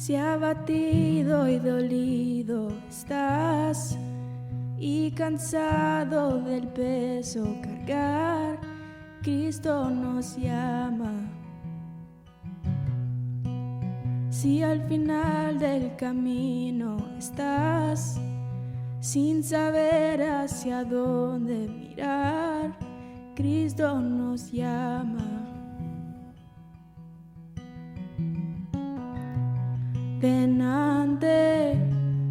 Si abatido y dolido estás y cansado del peso cargar, Cristo nos llama. Si al final del camino estás sin saber hacia dónde mirar, Cristo nos llama. Ven ante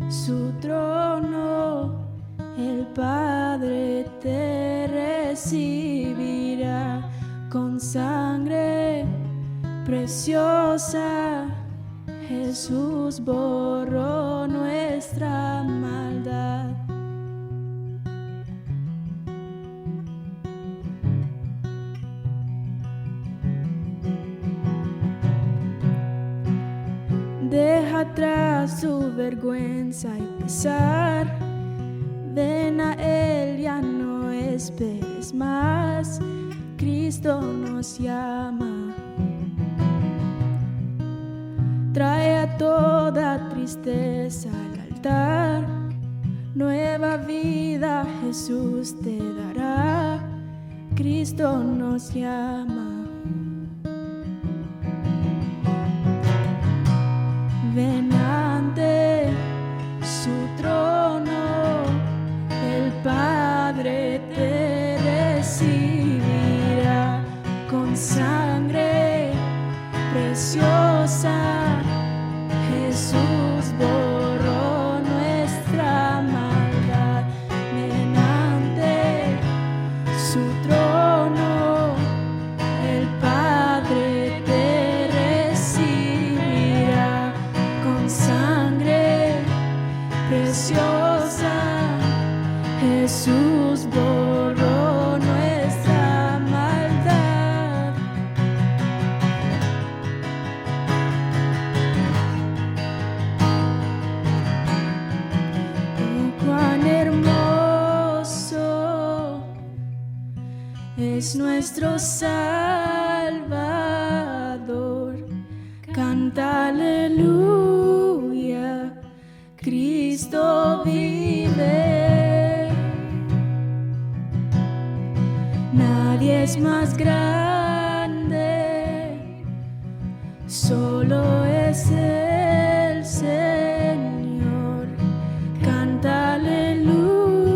su trono, el Padre te recibirá con sangre preciosa. Jesús borró nuestra maldad. Deja atrás tu vergüenza y pesar. Ven a Él, ya no esperes más. Cristo nos llama. Trae a toda tristeza al altar. Nueva vida Jesús te dará. Cristo nos llama. Ven ante su trono, el Padre te recibirá con sangre preciosa. Jesús borró nuestra maldad. Ven ante su trono, el Padre te recibirá con sangre preciosa. Jesús borró nuestra maldad. Oh, cuán hermoso es nuestro Salvador. Canta aleluya, Cristo vive. Nadie es más grande, solo es el Señor. Canta aleluya,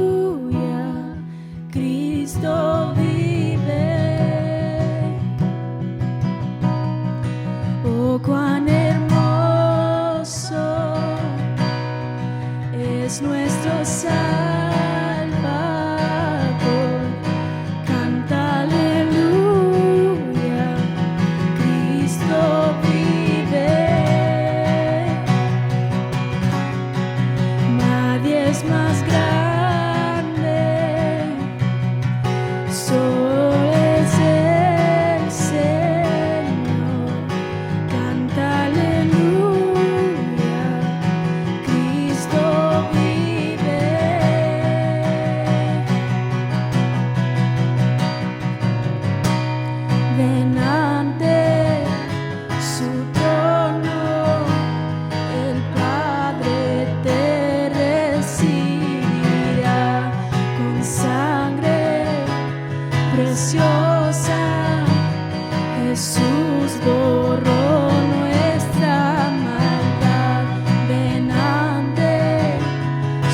Cristo vive. Oh, cuán hermoso es nuestro Salvador. Canta aleluya, Cristo vive. Nadie es más grande, solo es el Señor. Canta aleluya, Cristo vive. Ven ante su trono, el Padre te recibirá con sangre preciosa. Jesús borró nuestra maldad. Ven ante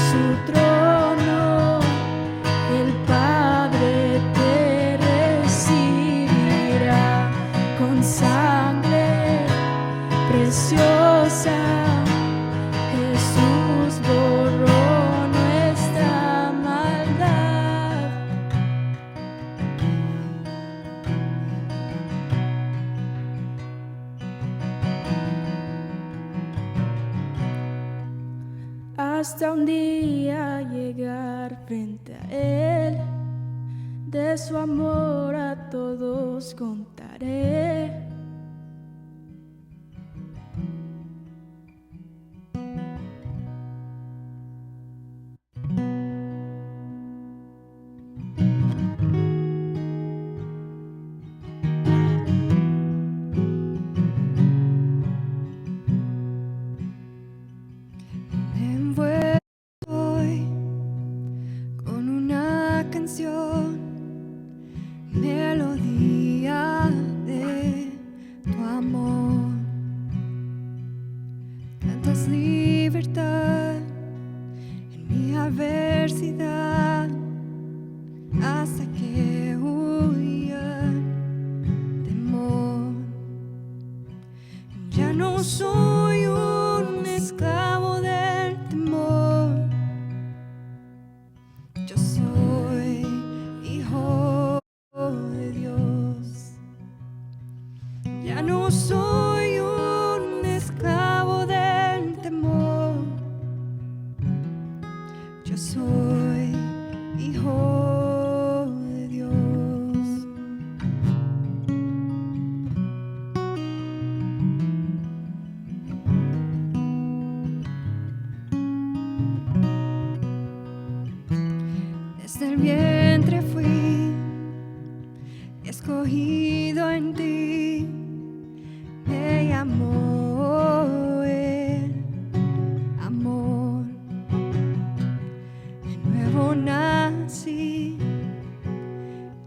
su trono, el Padre te recibirá con sangre preciosa. Jesús borró nuestra maldad. Hasta un día llegar frente a Él, de su amor a todos contaré. Yo soy hijo de Dios. Desde el vientre fui escogido en ti, me llamó el amor. De nuevo nací,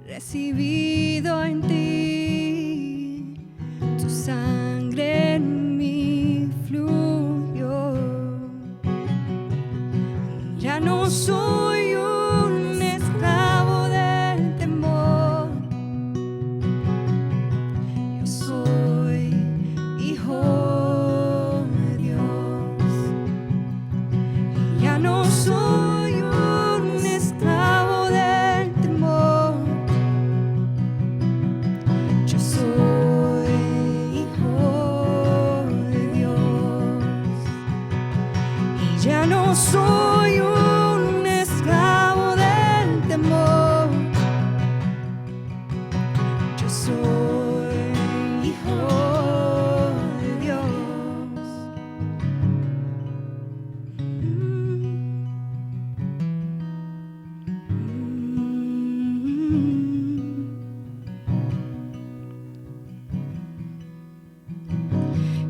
recibido en ti, tu sangre en mí fluyó. Ya no soy un esclavo del temor, yo soy hijo de Dios. Ya no soy un esclavo del temor, yo soy hijo de Dios. Y ya no soy un esclavo del temor, yo soy hijo de Dios.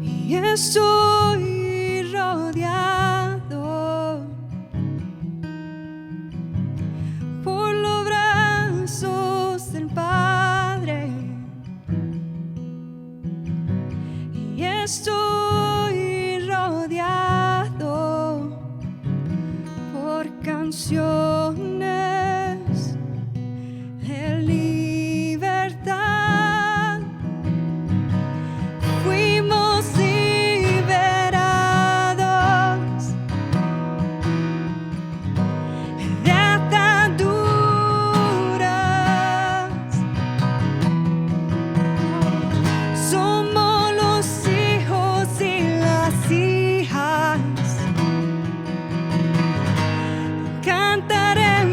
Y estoy rodeado por los brazos del Padre, y estoy rodeado por canciones de libertad. Fuimos liberados de ataduras. Somos los hijos y las hijas. Cantaremos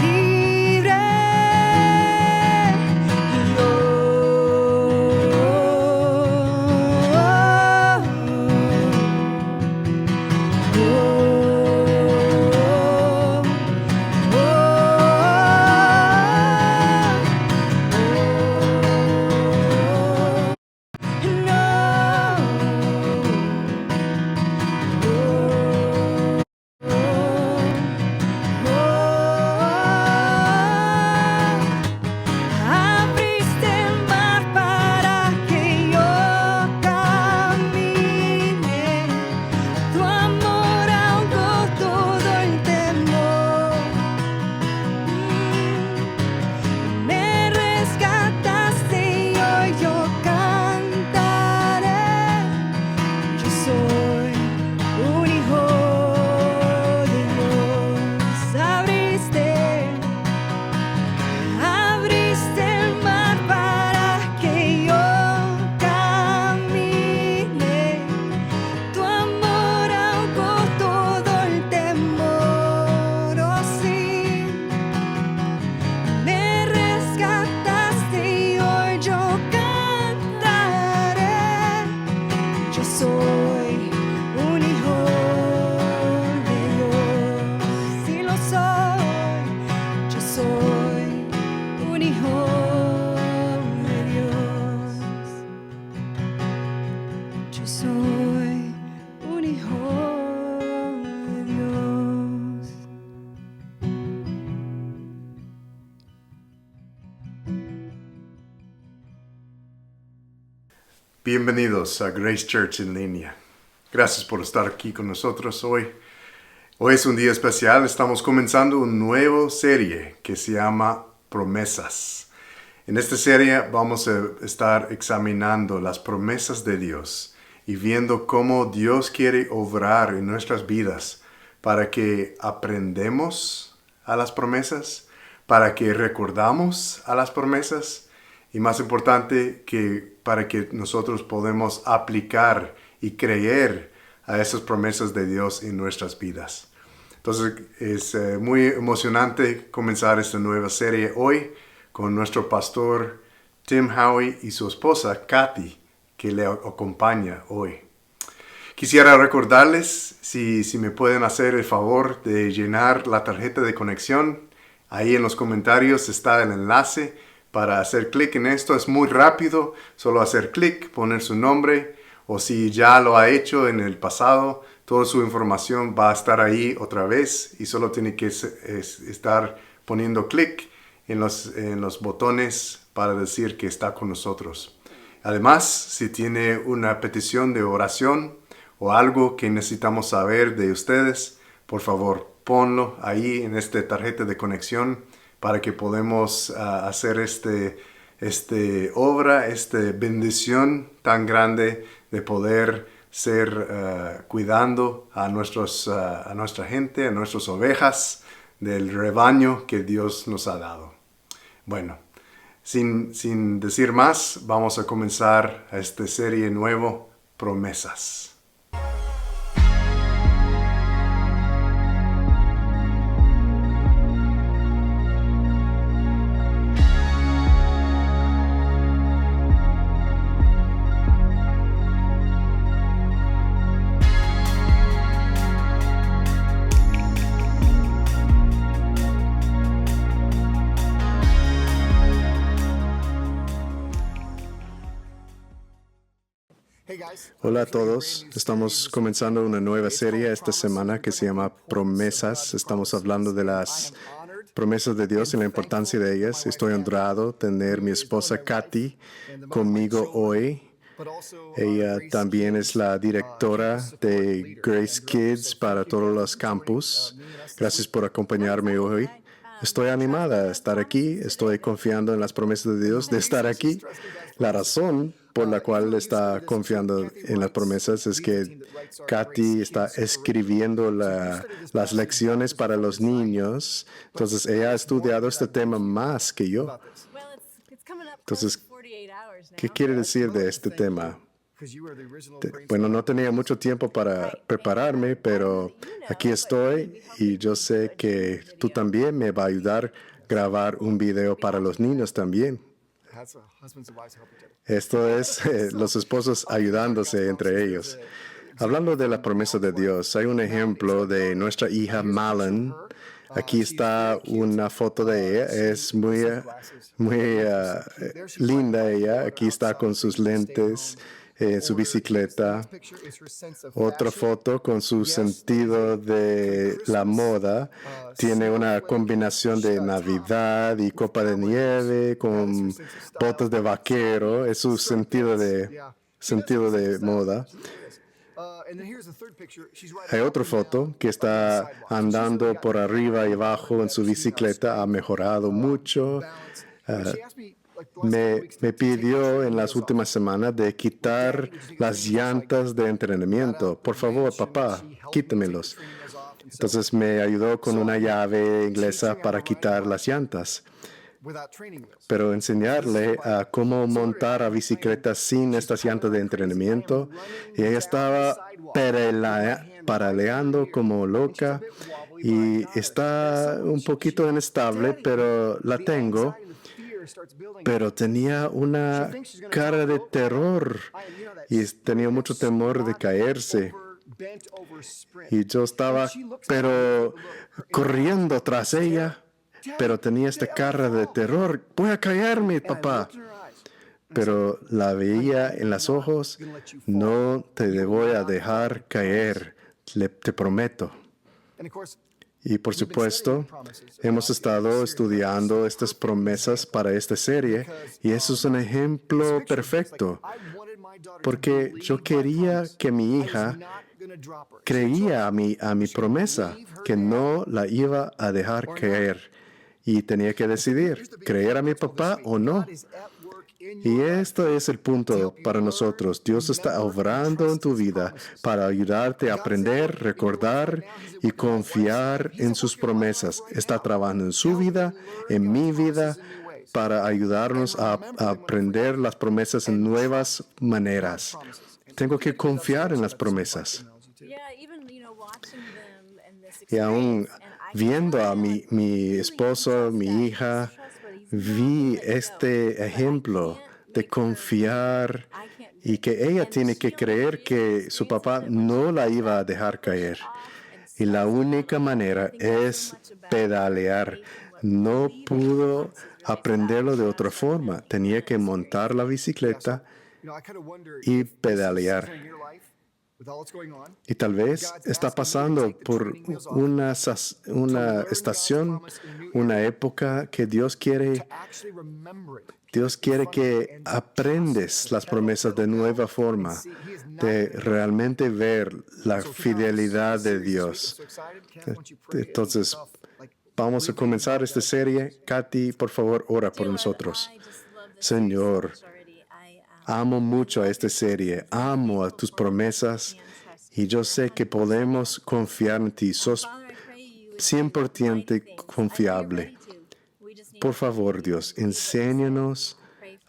libre. Abriste el mar para que yo camine. Tu amor ahogó todo el temor. Me rescataste y hoy yo cantaré. Yo soy un hijo de Dios. Abriste el mar para que yo camine. Tu amor ahogó todo el temor, oh sí. Me rescataste y hoy yo cantaré. Yo soy un hijo de Dios, sí lo soy. Yo soy un hijo de Dios. Yo soy un hijo de Dios. Bienvenidos a Grace Church en línea. Gracias por estar aquí con nosotros hoy. Hoy es un día especial. Estamos comenzando una nueva serie que se llama Promesas. En esta serie vamos a estar examinando las promesas de Dios y viendo cómo Dios quiere obrar en nuestras vidas para que aprendamos a las promesas, para que recordamos a las promesas y más importante que para que nosotros podamos aplicar y creer a esas promesas de Dios en nuestras vidas. Entonces es muy emocionante comenzar esta nueva serie hoy con nuestro pastor Tim Howie y su esposa Kathy, que le acompaña hoy. Quisiera recordarles si me pueden hacer el favor de llenar la tarjeta de conexión. Ahí en los comentarios está el enlace para hacer clic en esto. Es muy rápido, solo hacer clic, poner su nombre, o si ya lo ha hecho en el pasado, toda su información va a estar ahí otra vez y solo tiene que estar poniendo clic en los botones para decir que está con nosotros. Además, si tiene una petición de oración o algo que necesitamos saber de ustedes, por favor, ponlo ahí en esta tarjeta de conexión para que podamos hacer esta bendición tan grande de poder ser cuidando a nuestra gente, a nuestras ovejas del rebaño que Dios nos ha dado. Bueno, sin decir más, vamos a comenzar esta serie nueva, Promesas. Hola a todos, estamos comenzando una nueva serie esta semana que se llama Promesas. Estamos hablando de las promesas de Dios y la importancia de ellas. Estoy honrado de tener mi esposa Kathy conmigo hoy. Ella también es la directora de Grace Kids para todos los campus. Gracias por acompañarme hoy. Estoy animada a estar aquí, estoy confiando en las promesas de Dios de estar aquí. La razón por la cual está confiando en las promesas es que Kathy está escribiendo las lecciones para los niños. Entonces, ella ha estudiado este tema más que yo. Entonces, ¿qué quiere decir de este tema? Bueno, no tenía mucho tiempo para prepararme, pero aquí estoy y yo sé que tú también me vas a ayudar a grabar un video para los niños también. Esto es los esposos ayudándose entre ellos. Hablando de la promesa de Dios, hay un ejemplo de nuestra hija Malin. Aquí está una foto de ella. Es muy linda ella. Aquí está con sus lentes, su bicicleta. Otra foto con su sentido de la moda. Tiene una combinación de Navidad y copa de nieve con botas de vaquero. Es su sentido de moda. Hay otra foto que está andando por arriba y abajo en su bicicleta. Ha mejorado mucho. Me pidió en las últimas semanas de quitar las llantas de entrenamiento. Por favor, papá, quítemelos. Entonces me ayudó con una llave inglesa para quitar las llantas. Pero enseñarle a cómo montar a bicicleta sin estas llantas de entrenamiento. Y ella estaba paraleando como loca y está un poquito inestable, pero la tengo. Pero tenía una cara de terror y tenía mucho temor de caerse. Y yo estaba, pero corriendo tras ella, pero tenía esta cara de terror. Voy a caerme, papá. Pero la veía en los ojos. No te voy a dejar caer, te prometo. Y por supuesto, hemos estado estudiando estas promesas para esta serie y eso es un ejemplo perfecto, porque yo quería que mi hija creía a mi promesa, que no la iba a dejar caer y tenía que decidir, creer a mi papá o no. Y esto es el punto para nosotros. Dios está obrando en tu vida para ayudarte a aprender, recordar y confiar en sus promesas. Está trabajando en su vida, en mi vida, para ayudarnos a aprender las promesas en nuevas maneras. Tengo que confiar en las promesas. Y aún viendo a mi esposo, mi hija, vi este ejemplo de confiar y que ella tiene que creer que su papá no la iba a dejar caer. Y la única manera es pedalear. No pudo aprenderlo de otra forma. Tenía que montar la bicicleta y pedalear. Y tal vez está pasando por una estación, una época que Dios quiere que aprendes las promesas de nueva forma, de realmente ver la fidelidad de Dios. Entonces, vamos a comenzar esta serie. Katy, por favor, ora por nosotros. Señor, amo mucho a esta serie, amo a tus promesas y yo sé que podemos confiar en ti. Sos 100% confiable. Por favor, Dios, enséñanos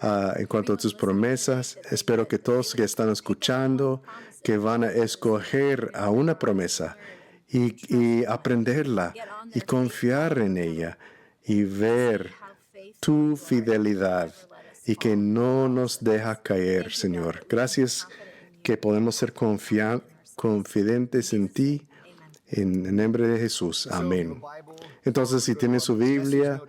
en cuanto a tus promesas. Espero que todos que están escuchando, que van a escoger a una promesa y aprenderla y confiar en ella y ver tu fidelidad y que no nos deja caer, Señor. Gracias que podemos ser confidentes en ti, en el nombre de Jesús. Amén. Entonces, si tienes su Biblia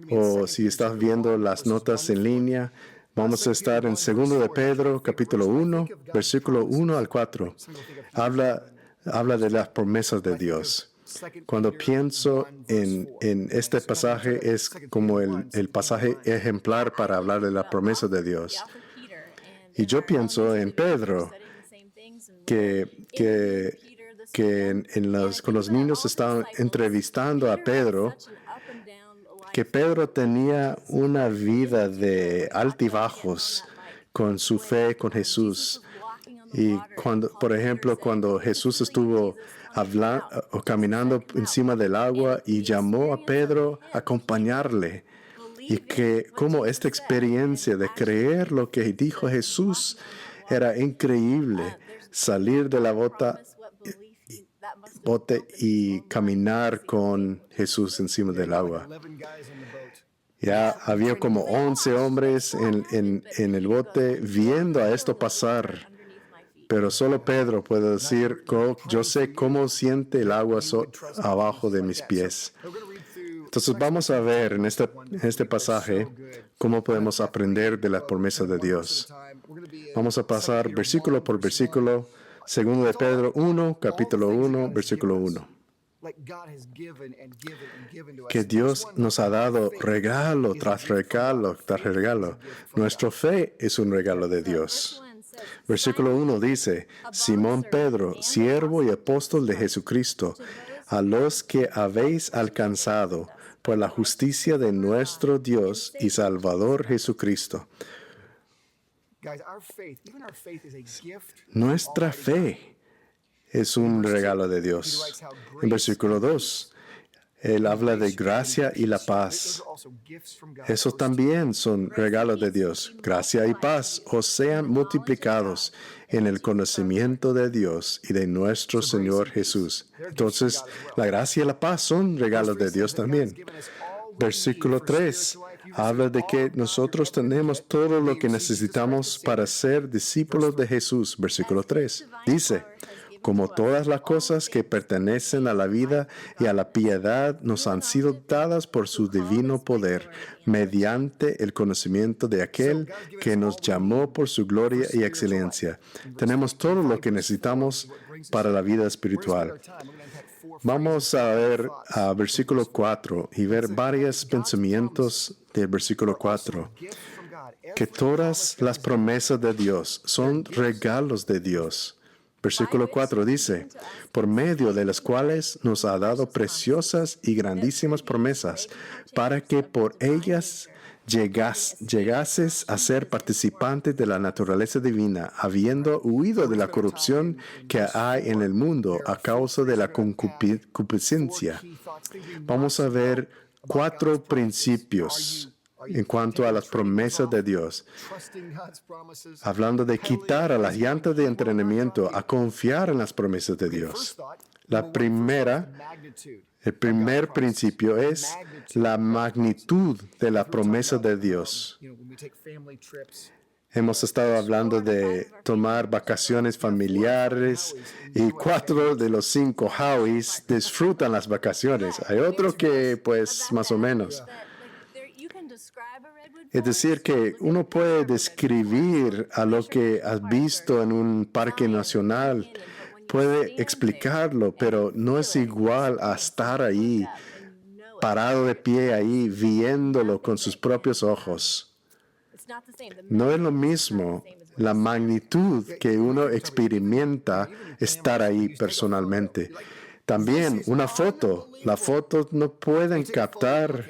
o si estás viendo las notas en línea, vamos a estar en 2 de Pedro, capítulo 1, versículo 1 al 4. Habla de las promesas de Dios. Cuando pienso en este pasaje, es como el pasaje ejemplar para hablar de las promesas de Dios. Y yo pienso en Pedro, con los niños estaban entrevistando a Pedro, que Pedro tenía una vida de altibajos con su fe con Jesús. Y por ejemplo, cuando Jesús estuvo caminando encima del agua y llamó a Pedro a acompañarle, y que como esta experiencia de creer lo que dijo Jesús era increíble, salir de la bote y caminar con Jesús encima del agua. Ya había como 11 hombres en el bote viendo a esto pasar. Pero solo Pedro puede decir, yo sé cómo siente el agua abajo de mis pies. Entonces vamos a ver en este pasaje cómo podemos aprender de las promesas de Dios. Vamos a pasar versículo por versículo, 2 de Pedro 1, capítulo 1, versículo 1. Que Dios nos ha dado regalo tras regalo tras regalo. Nuestra fe es un regalo de Dios. Versículo 1 dice, Simón Pedro, siervo y apóstol de Jesucristo, a los que habéis alcanzado por la justicia de nuestro Dios y Salvador Jesucristo. Nuestra fe es un regalo de Dios. En versículo 2, Él habla de gracia y la paz. Eso también son regalos de Dios. Gracia y paz os sean multiplicados en el conocimiento de Dios y de nuestro Señor Jesús. Entonces, la gracia y la paz son regalos de Dios también. Versículo 3 habla de que nosotros tenemos todo lo que necesitamos para ser discípulos de Jesús. Versículo 3 dice, como todas las cosas que pertenecen a la vida y a la piedad nos han sido dadas por su divino poder, mediante el conocimiento de aquel que nos llamó por su gloria y excelencia. Tenemos todo lo que necesitamos para la vida espiritual. Vamos a ver versículo 4 y ver varios pensamientos del versículo 4. Que todas las promesas de Dios son regalos de Dios. Versículo 4 dice, por medio de las cuales nos ha dado preciosas y grandísimas promesas, para que por ellas llegases a ser participantes de la naturaleza divina, habiendo huido de la corrupción que hay en el mundo a causa de la concupiscencia. Vamos a ver 4 principios en cuanto a las promesas de Dios, hablando de quitar a las llantas de entrenamiento a confiar en las promesas de Dios. El primer principio es la magnitud de la promesa de Dios. Hemos estado hablando de tomar vacaciones familiares y 4 de los 5 Howies disfrutan las vacaciones. Hay otro que, pues, más o menos. Es decir, que uno puede describir a lo que has visto en un parque nacional, puede explicarlo, pero no es igual a estar ahí, parado de pie ahí, viéndolo con sus propios ojos. No es lo mismo la magnitud que uno experimenta estar ahí personalmente. También una foto. Las fotos no pueden captar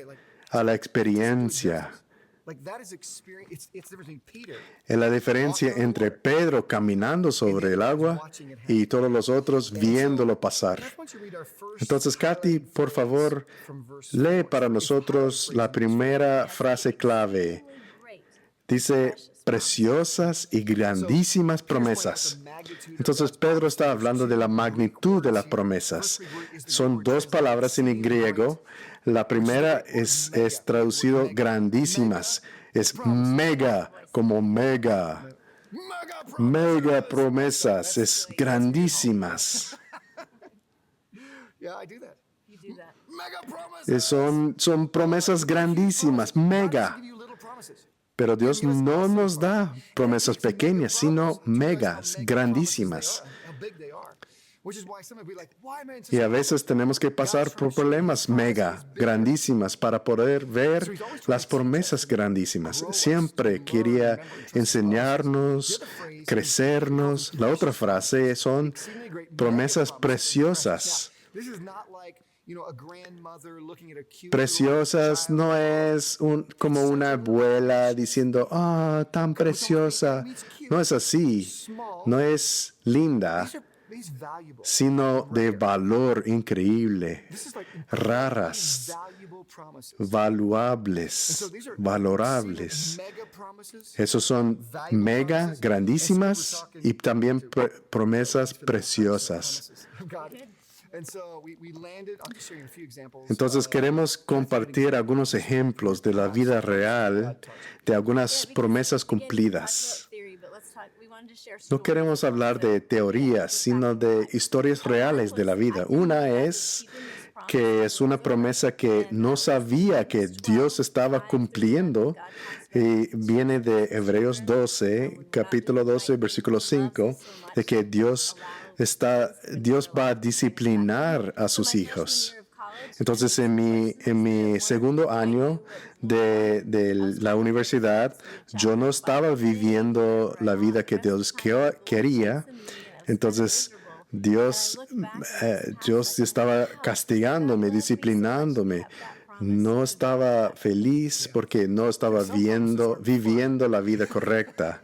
a la experiencia. Es la diferencia entre Pedro caminando sobre el agua y todos los otros viéndolo pasar. Entonces, Kathy, por favor, lee para nosotros la primera frase clave. Dice, preciosas y grandísimas promesas. Entonces, Pedro está hablando de la magnitud de las promesas. Son 2 palabras en griego. La primera es traducido grandísimas. Es mega, como mega. Mega promesas, es grandísimas. Son promesas grandísimas, mega. Pero Dios no nos da promesas pequeñas, sino megas, grandísimas. Y a veces tenemos que pasar por problemas mega, grandísimas, para poder ver las promesas grandísimas. Siempre quería enseñarnos, crecernos. La otra frase son promesas preciosas. Preciosas no es como una abuela diciendo, tan preciosa. No es así. No es linda, sino de valor increíble, raras, valuables, valorables. Esos son mega, grandísimas y también promesas preciosas. Entonces queremos compartir algunos ejemplos de la vida real, de algunas promesas cumplidas. No queremos hablar de teorías, sino de historias reales de la vida. Una es que es una promesa que no sabía que Dios estaba cumpliendo. Y viene de Hebreos 12, capítulo 12, versículo 5, de que Dios va a disciplinar a sus hijos. Entonces, en mi segundo año de la universidad, yo no estaba viviendo la vida que Dios quería. Entonces, Dios estaba castigándome, disciplinándome. No estaba feliz porque no estaba viviendo la vida correcta.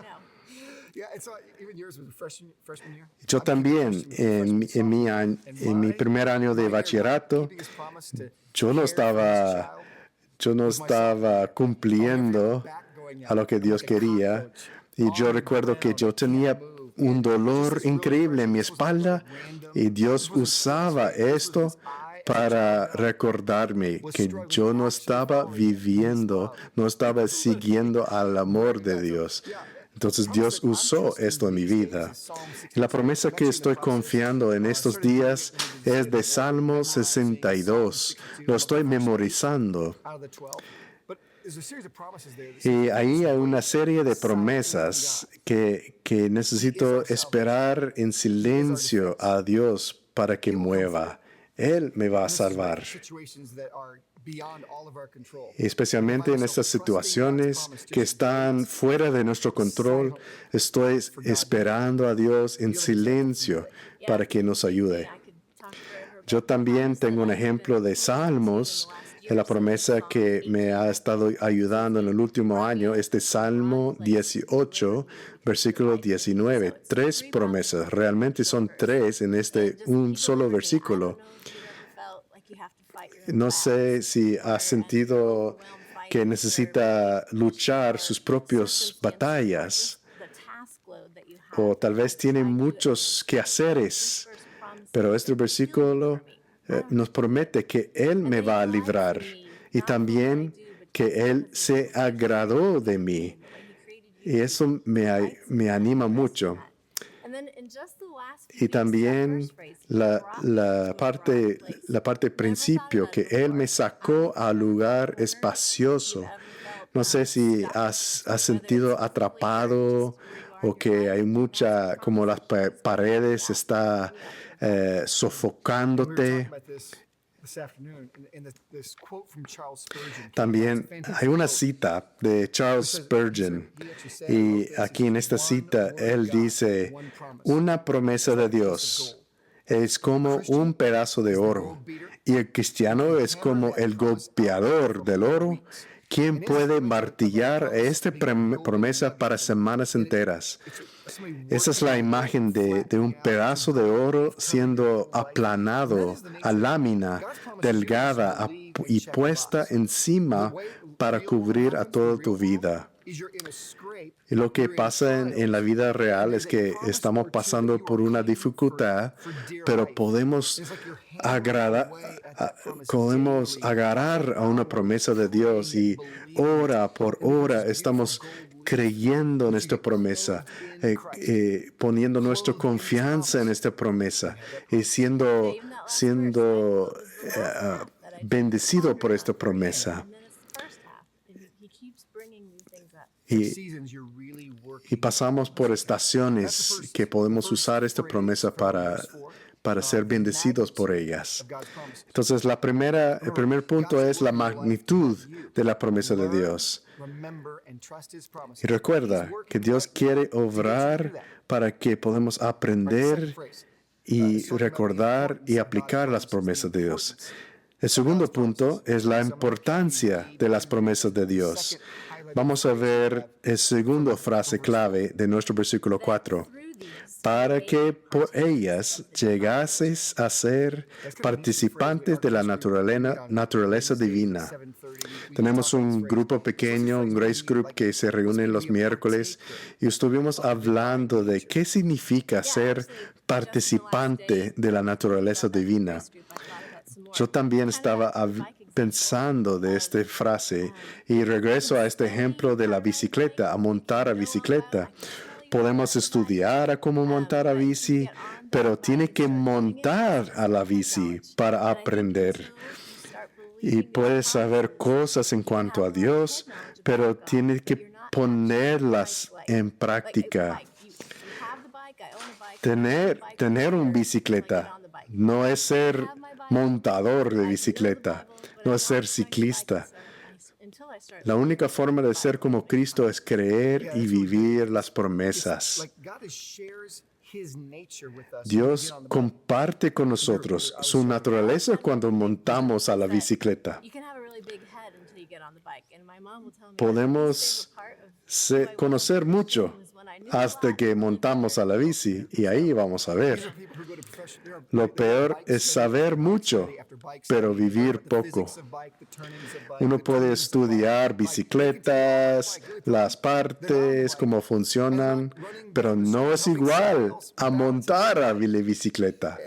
Yo también, en mi primer año de bachillerato, yo no estaba cumpliendo a lo que Dios quería. Y yo recuerdo que yo tenía un dolor increíble en mi espalda y Dios usaba esto para recordarme que yo no estaba viviendo, no estaba siguiendo al amor de Dios. Entonces Dios usó esto en mi vida. Y la promesa que estoy confiando en estos días es de Salmo 62. Lo estoy memorizando. Y ahí hay una serie de promesas que necesito esperar en silencio a Dios para que mueva. Él me va a salvar. Especialmente en estas situaciones que están fuera de nuestro control, estoy esperando a Dios en silencio para que nos ayude. Yo también tengo un ejemplo de Salmos, en la promesa que me ha estado ayudando en el último año, este Salmo 18, versículo 19. 3 promesas, realmente son 3 en un solo versículo. No sé si ha sentido que necesita luchar sus propias batallas o tal vez tiene muchos quehaceres, Pero este versículo nos promete que Él me va a librar y también que Él se agradó de mí. Y eso me anima mucho. Y también la parte principio, que Él me sacó al lugar espacioso. No sé si has sentido atrapado o que hay mucha, como las paredes está sofocándote. También hay una cita de Charles Spurgeon y aquí en esta cita él dice, una promesa de Dios es como un pedazo de oro y el cristiano es como el golpeador del oro. ¿Quién puede martillar esta promesa para semanas enteras? Esa es la imagen de un pedazo de oro siendo aplanado a lámina delgada y puesta encima para cubrir a toda tu vida. Y lo que pasa en la vida real es que estamos pasando por una dificultad, pero podemos agarrar a una promesa de Dios y hora por hora estamos creyendo en esta promesa, poniendo nuestra confianza en esta promesa y siendo bendecido por esta promesa. Y pasamos por estaciones que podemos usar esta promesa para ser bendecidos por ellas. Entonces, el primer punto es la magnitud de la promesa de Dios. Y recuerda que Dios quiere obrar para que podamos aprender y recordar y aplicar las promesas de Dios. El segundo punto es la importancia de las promesas de Dios. Vamos a ver la segunda frase clave de nuestro versículo 4. Para que por ellas llegases a ser participantes de la naturaleza divina. Tenemos un grupo pequeño, un Grace Group, que se reúne los miércoles y estuvimos hablando de qué significa ser participante de la naturaleza divina. Yo también estaba pensando de esta frase y regreso a este ejemplo de la bicicleta, a montar a bicicleta. Podemos estudiar a cómo montar a bici, pero tiene que montar a la bici para aprender. Y puedes saber cosas en cuanto a Dios, pero tiene que ponerlas en práctica. Tener una bicicleta no es ser montador de bicicleta, no es ser ciclista. La única forma de ser como Cristo es creer y vivir las promesas. Dios comparte con nosotros su naturaleza cuando montamos a la bicicleta. Podemos conocer mucho hasta que montamos a la bici y ahí vamos a ver. Lo peor es saber mucho, pero vivir poco. Uno puede estudiar bicicletas, las partes, cómo funcionan, pero no es igual a montar a la bicicleta.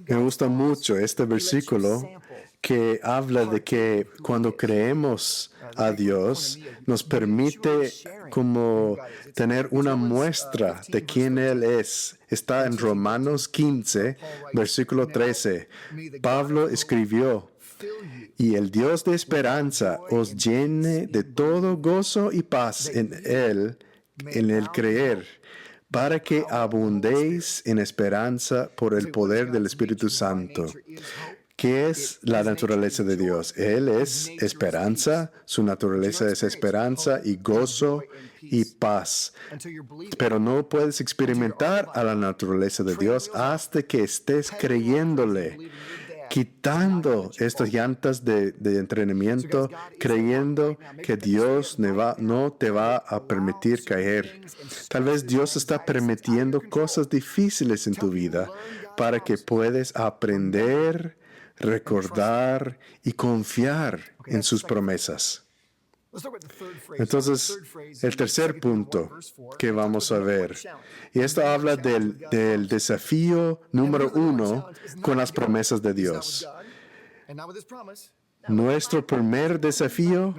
Me gusta mucho este versículo que habla de que cuando creemos a Dios nos permite como tener una muestra de quién Él es. Está en Romanos 15, versículo 13. Pablo escribió: y el Dios de esperanza os llene de todo gozo y paz en el creer, para que abundéis en esperanza por el poder del Espíritu Santo. ¿Qué es la naturaleza de Dios? Él es esperanza, su naturaleza es esperanza y gozo y paz. Pero no puedes experimentar a la naturaleza de Dios hasta que estés creyéndole, quitando estas llantas de entrenamiento, creyendo que Dios no te va a permitir caer. Tal vez Dios está permitiendo cosas difíciles en tu vida para que puedas aprender, recordar y confiar en sus promesas. Entonces, el tercer punto que vamos a ver, y esto habla del desafío número 1 con las promesas de Dios. Nuestro primer desafío,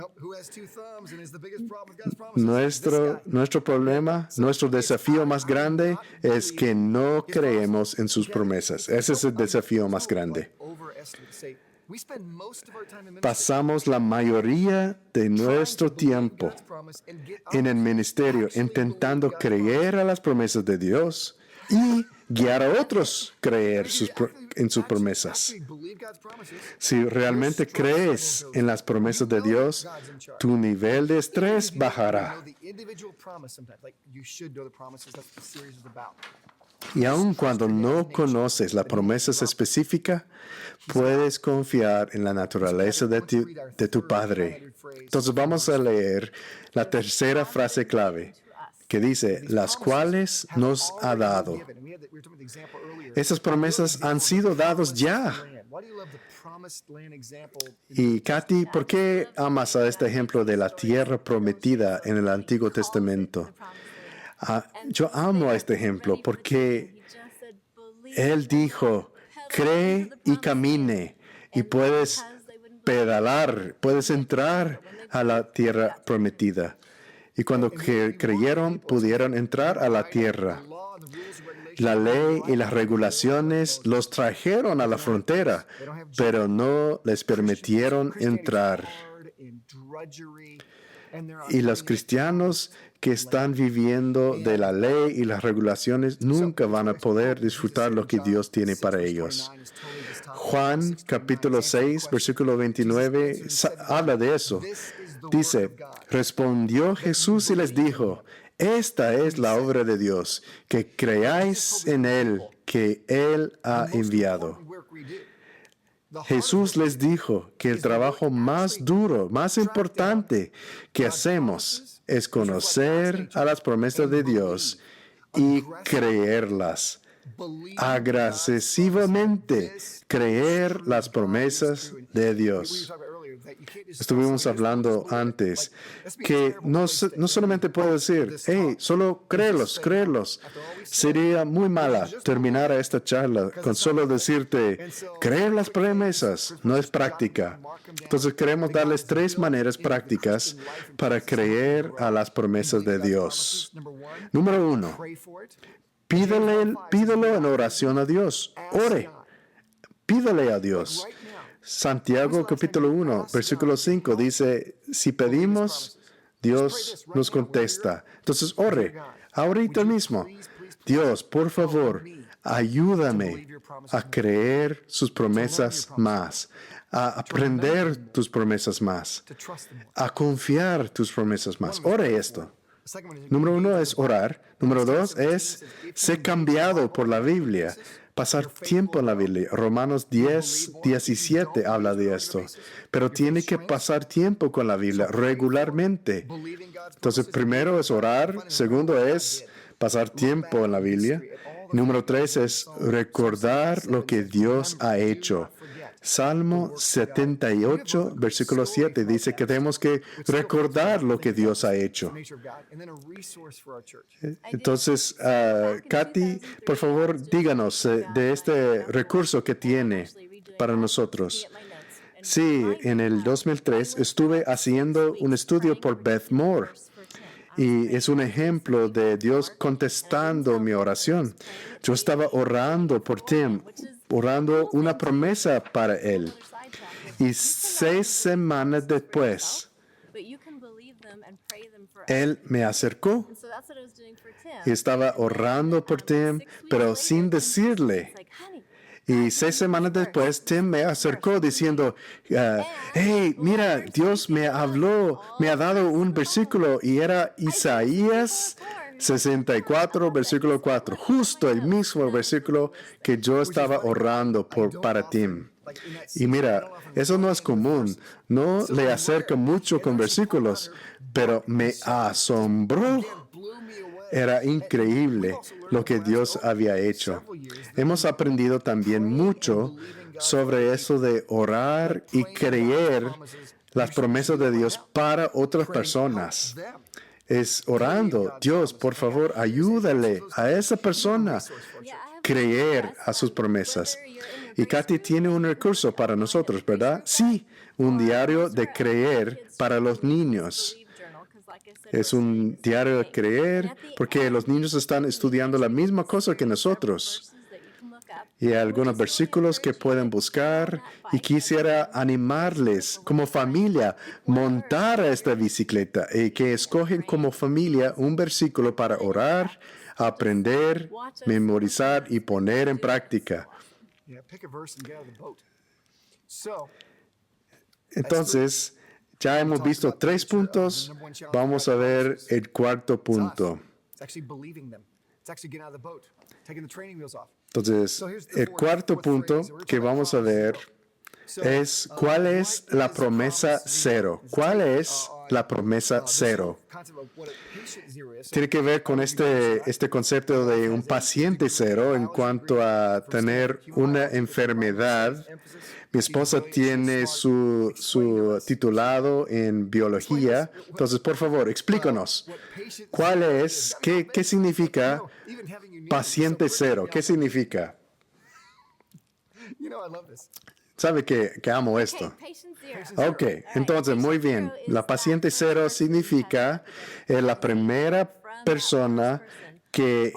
nuestro problema, nuestro desafío más grande es que no creemos en sus promesas. Ese es el desafío más grande. Pasamos la mayoría de nuestro tiempo en el ministerio intentando creer a las promesas de Dios y guiar a otros a creer en sus promesas. Si realmente crees en las promesas de Dios, tu nivel de estrés bajará. Y aun cuando no conoces las promesas específicas, puedes confiar en la naturaleza de tu Padre. Entonces vamos a leer la tercera frase clave, que dice, las cuales nos ha dado. Esas promesas han sido dadas ya. Y Katy, ¿por qué amas a este ejemplo de la tierra prometida en el Antiguo Testamento? Yo amo a este ejemplo porque él dijo, cree y camine y puedes pedalar, puedes entrar a la tierra prometida. Y cuando creyeron, pudieron entrar a la tierra. La ley y las regulaciones los trajeron a la frontera, pero no les permitieron entrar. Y los cristianos que están viviendo de la ley y las regulaciones nunca van a poder disfrutar lo que Dios tiene para ellos. Juan capítulo 6, versículo 29, habla de eso. Dice, respondió Jesús y les dijo, esta es la obra de Dios, que creáis en Él, que Él ha enviado. Jesús les dijo que el trabajo más duro, más importante que hacemos es conocer a las promesas de Dios y creerlas. Agresivamente creer las promesas de Dios. Estuvimos hablando antes que no solamente puedo decir, hey, solo créelos. Sería muy mala terminar esta charla con solo decirte, creer las promesas, no es práctica. Entonces queremos darles 3 maneras prácticas para creer a las promesas de Dios. Número 1, pídelo en oración a Dios. Ore. Pídale a Dios. Santiago capítulo 1, versículo 5 dice, si pedimos, Dios nos contesta. Entonces, ore, ahorita mismo. Dios, por favor, ayúdame a creer sus promesas más, a aprender tus promesas más, a confiar tus promesas más. Ore esto. Número 1 es orar. Número 2 es ser cambiado por la Biblia. Pasar tiempo en la Biblia. Romanos 10, 17 habla de esto. Pero tiene que pasar tiempo con la Biblia regularmente. Entonces, primero es orar. Segundo es pasar tiempo en la Biblia. Número 3 es recordar lo que Dios ha hecho. Salmo 78, versículo 7 dice que tenemos que recordar lo que Dios ha hecho. Entonces, Katy, por favor, díganos de este recurso que tiene para nosotros. Sí, en el 2003 estuve haciendo un estudio por Beth Moore. Y es un ejemplo de Dios contestando mi oración. Yo estaba orando por Tim, orando una promesa para él. Y 6 semanas después, él me acercó y estaba orando por Tim, pero sin decirle. Y 6 semanas después, Tim me acercó diciendo, hey, mira, Dios me habló, me ha dado un versículo y era Isaías 64, versículo 4, justo el mismo versículo que yo estaba orando para Tim. Y mira, eso no es común, no le acerco mucho con versículos, pero me asombró. Era increíble lo que Dios había hecho. Hemos aprendido también mucho sobre eso de orar y creer las promesas de Dios para otras personas. Es orando, Dios, por favor, ayúdale a esa persona a creer a sus promesas. Y Katy tiene un recurso para nosotros, ¿verdad? Sí, un diario de creer para los niños. Es un diario de creer porque los niños están estudiando la misma cosa que nosotros. Y hay algunos versículos que pueden buscar y quisiera animarles como familia montar a esta bicicleta y que escogen como familia un versículo para orar, aprender, memorizar y poner en práctica. Entonces, ya hemos visto 3 puntos. Vamos a ver el cuarto punto. Entonces, el cuarto punto que vamos a ver es cuál es la promesa cero. ¿Cuál es la promesa cero? Tiene que ver con este concepto de un paciente cero en cuanto a tener una enfermedad. Mi esposa tiene su titulado en biología. Entonces, por favor, explícanos. ¿Cuál es? ¿Qué significa paciente cero? ¿Qué significa? ¿Sabe que amo esto? Ok, entonces, muy bien. La paciente cero significa la primera persona que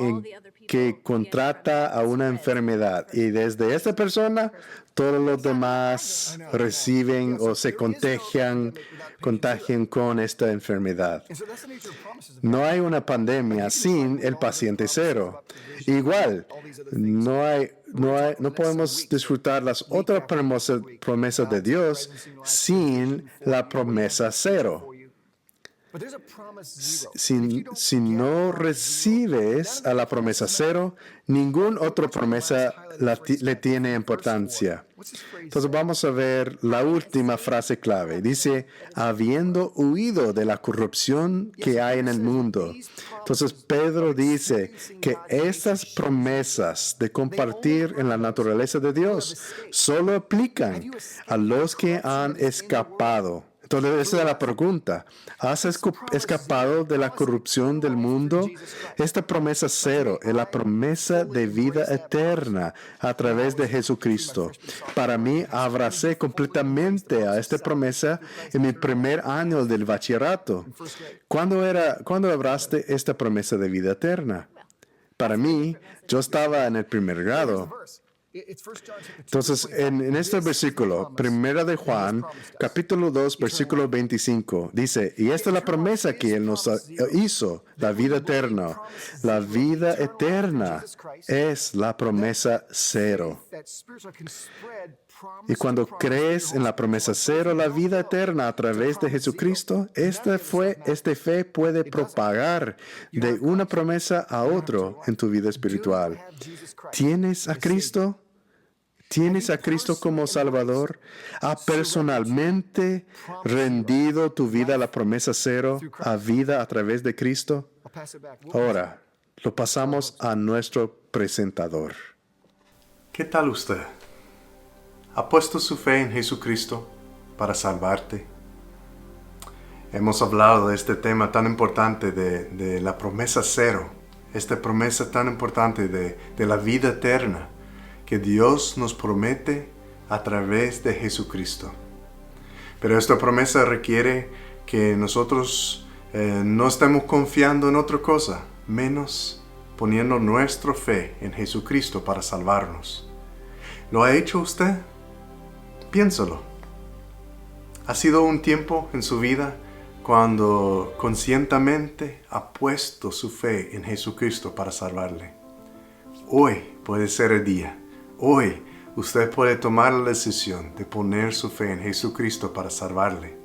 contrata a una enfermedad. Y desde esta persona, todos los demás reciben o se contagian con esta enfermedad. No hay una pandemia sin el paciente cero. Igual, no podemos disfrutar las otras promesas de Dios sin la promesa cero. Si no recibes a la promesa cero, ninguna otra promesa le tiene importancia. Entonces vamos a ver la última frase clave. Dice, habiendo huido de la corrupción que hay en el mundo. Entonces Pedro dice que estas promesas de compartir en la naturaleza de Dios solo aplican a los que han escapado. Entonces, esa es la pregunta. ¿Has escapado de la corrupción del mundo? Esta promesa cero es la promesa de vida eterna a través de Jesucristo. Para mí, abracé completamente a esta promesa en mi primer año del bachillerato. ¿Cuándo abraste esta promesa de vida eterna? Para mí, yo estaba en el primer grado. Entonces, en este versículo, 1 de Juan, capítulo 2, versículo 25, dice, y esta es la promesa que Él nos hizo, la vida eterna. La vida eterna es la promesa cero. Y cuando crees en la promesa cero, la vida eterna a través de Jesucristo, esta fe puede propagar de una promesa a otro en tu vida espiritual. ¿Tienes a Cristo? ¿Tienes a Cristo como Salvador? ¿Ha personalmente rendido tu vida a la promesa cero, a vida a través de Cristo? Ahora, lo pasamos a nuestro presentador. ¿Qué tal usted? ¿Ha puesto su fe en Jesucristo para salvarte? Hemos hablado de este tema tan importante de la promesa cero, esta promesa tan importante de la vida eterna que Dios nos promete a través de Jesucristo. Pero esta promesa requiere que nosotros no estemos confiando en otra cosa, menos poniendo nuestra fe en Jesucristo para salvarnos. ¿Lo ha hecho usted? Piénsalo. ¿Ha sido un tiempo en su vida cuando conscientemente ha puesto su fe en Jesucristo para salvarle? Hoy puede ser el día. Hoy usted puede tomar la decisión de poner su fe en Jesucristo para salvarle.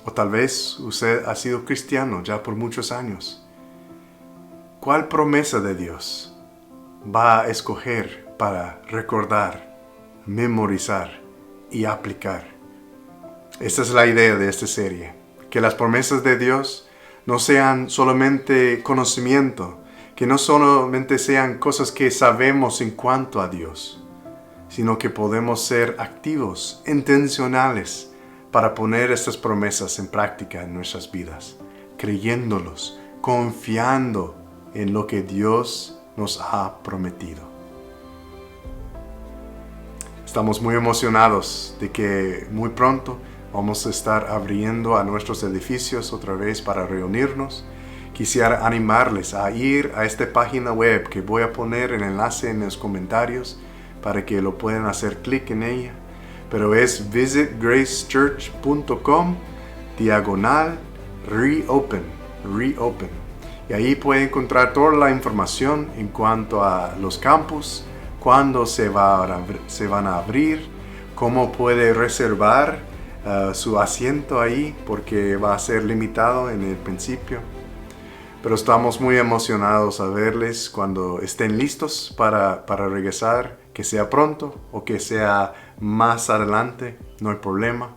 O tal vez usted ha sido cristiano ya por muchos años. ¿Cuál promesa de Dios va a escoger para recordar, memorizar y aplicar? Esta es la idea de esta serie. Que las promesas de Dios no sean solamente conocimiento, que no solamente sean cosas que sabemos en cuanto a Dios, sino que podemos ser activos, intencionales, para poner estas promesas en práctica en nuestras vidas, creyéndolos, confiando en lo que Dios nos ha prometido. Estamos muy emocionados de que muy pronto vamos a estar abriendo a nuestros edificios otra vez para reunirnos. Quisiera animarles a ir a esta página web que voy a poner el enlace en los comentarios para que lo puedan hacer clic en ella. Pero es visitgracechurch.com/reopen. Y ahí puede encontrar toda la información en cuanto a los campus, cuándo se van a abrir, cómo puede reservar su asiento ahí, porque va a ser limitado en el principio. Pero estamos muy emocionados a verles cuando estén listos para regresar, que sea pronto o que sea más adelante, no hay problema.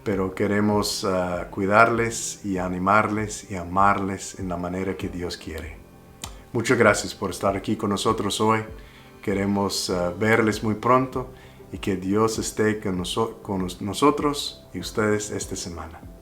Pero queremos cuidarles y animarles y amarles en la manera que Dios quiere. Muchas gracias por estar aquí con nosotros hoy. Queremos verles muy pronto y que Dios esté con nosotros y ustedes esta semana.